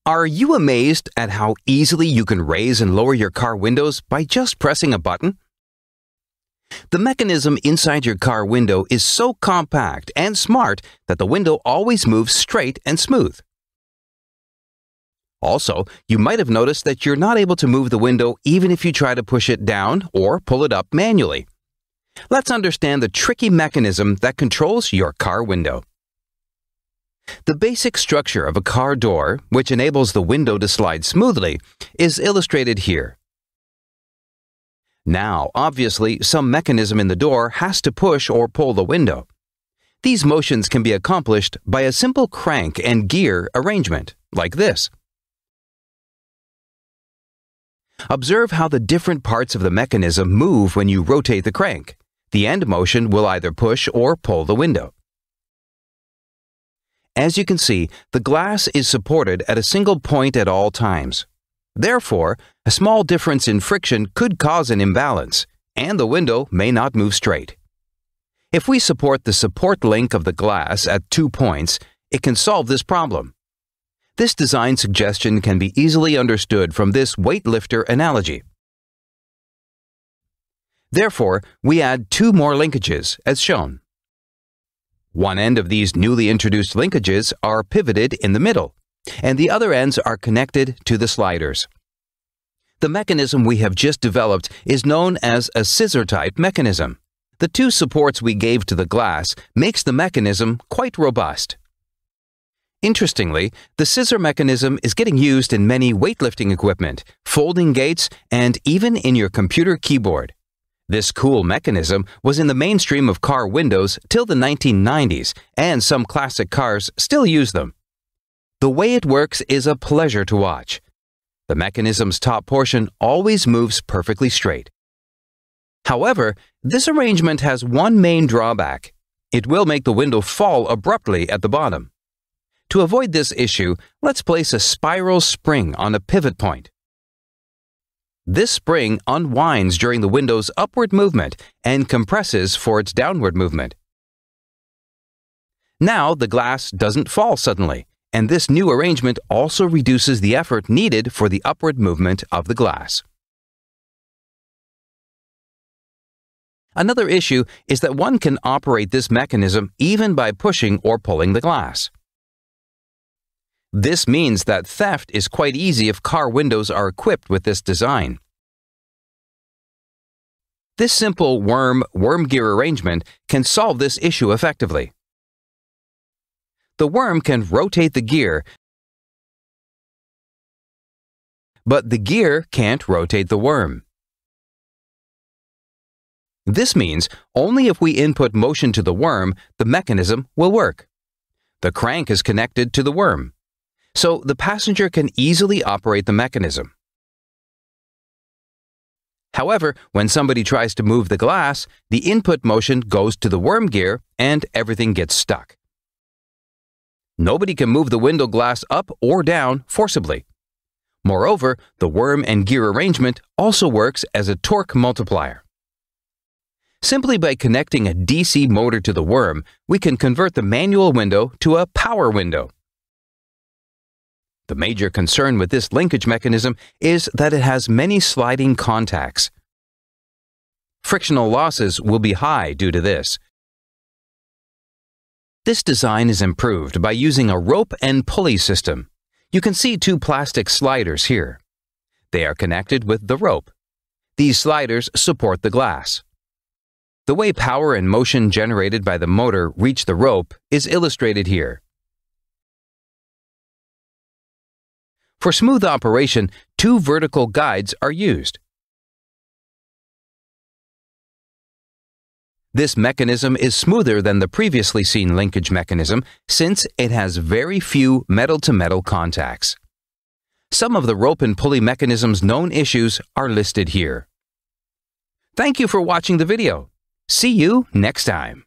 Are you amazed at how easily you can raise and lower your car windows by just pressing a button? The mechanism inside your car window is so compact and smart that the window always moves straight and smooth. Also, you might have noticed that you're not able to move the window even if you try to push it down or pull it up manually. Let's understand the tricky mechanism that controls your car window. The basic structure of a car door, which enables the window to slide smoothly, is illustrated here. Now, obviously, some mechanism in the door has to push or pull the window. These motions can be accomplished by a simple crank and gear arrangement, like this. Observe how the different parts of the mechanism move when you rotate the crank. The end motion will either push or pull the window. As you can see, the glass is supported at a single point at all times. Therefore, a small difference in friction could cause an imbalance, and the window may not move straight. If we support the support link of the glass at 2 points, it can solve this problem. This design suggestion can be easily understood from this weightlifter analogy. Therefore, we add 2 more linkages, as shown. One end of these newly introduced linkages are pivoted in the middle, and the other ends are connected to the sliders. The mechanism we have just developed is known as a scissor-type mechanism. The 2 supports we gave to the glass makes the mechanism quite robust. Interestingly, the scissor mechanism is getting used in many weightlifting equipment, folding gates, and even in your computer keyboard. This cool mechanism was in the mainstream of car windows till the 1990s, and some classic cars still use them. The way it works is a pleasure to watch. The mechanism's top portion always moves perfectly straight. However, this arrangement has one main drawback. It will make the window fall abruptly at the bottom. To avoid this issue, let's place a spiral spring on a pivot point. This spring unwinds during the window's upward movement and compresses for its downward movement. Now the glass doesn't fall suddenly, and this new arrangement also reduces the effort needed for the upward movement of the glass. Another issue is that one can operate this mechanism even by pushing or pulling the glass. This means that theft is quite easy if car windows are equipped with this design. This simple worm gear arrangement can solve this issue effectively. The worm can rotate the gear, but the gear can't rotate the worm. This means only if we input motion to the worm, the mechanism will work. The crank is connected to the worm, so the passenger can easily operate the mechanism. However, when somebody tries to move the glass, the input motion goes to the worm gear and everything gets stuck. Nobody can move the window glass up or down forcibly. Moreover, the worm and gear arrangement also works as a torque multiplier. Simply by connecting a DC motor to the worm, we can convert the manual window to a power window. The major concern with this linkage mechanism is that it has many sliding contacts. Frictional losses will be high due to this. This design is improved by using a rope and pulley system. You can see 2 plastic sliders here. They are connected with the rope. These sliders support the glass. The way power and motion generated by the motor reach the rope is illustrated here. For smooth operation, 2 vertical guides are used. This mechanism is smoother than the previously seen linkage mechanism since it has very few metal-to-metal contacts. Some of the rope and pulley mechanism's known issues are listed here. Thank you for watching the video. See you next time.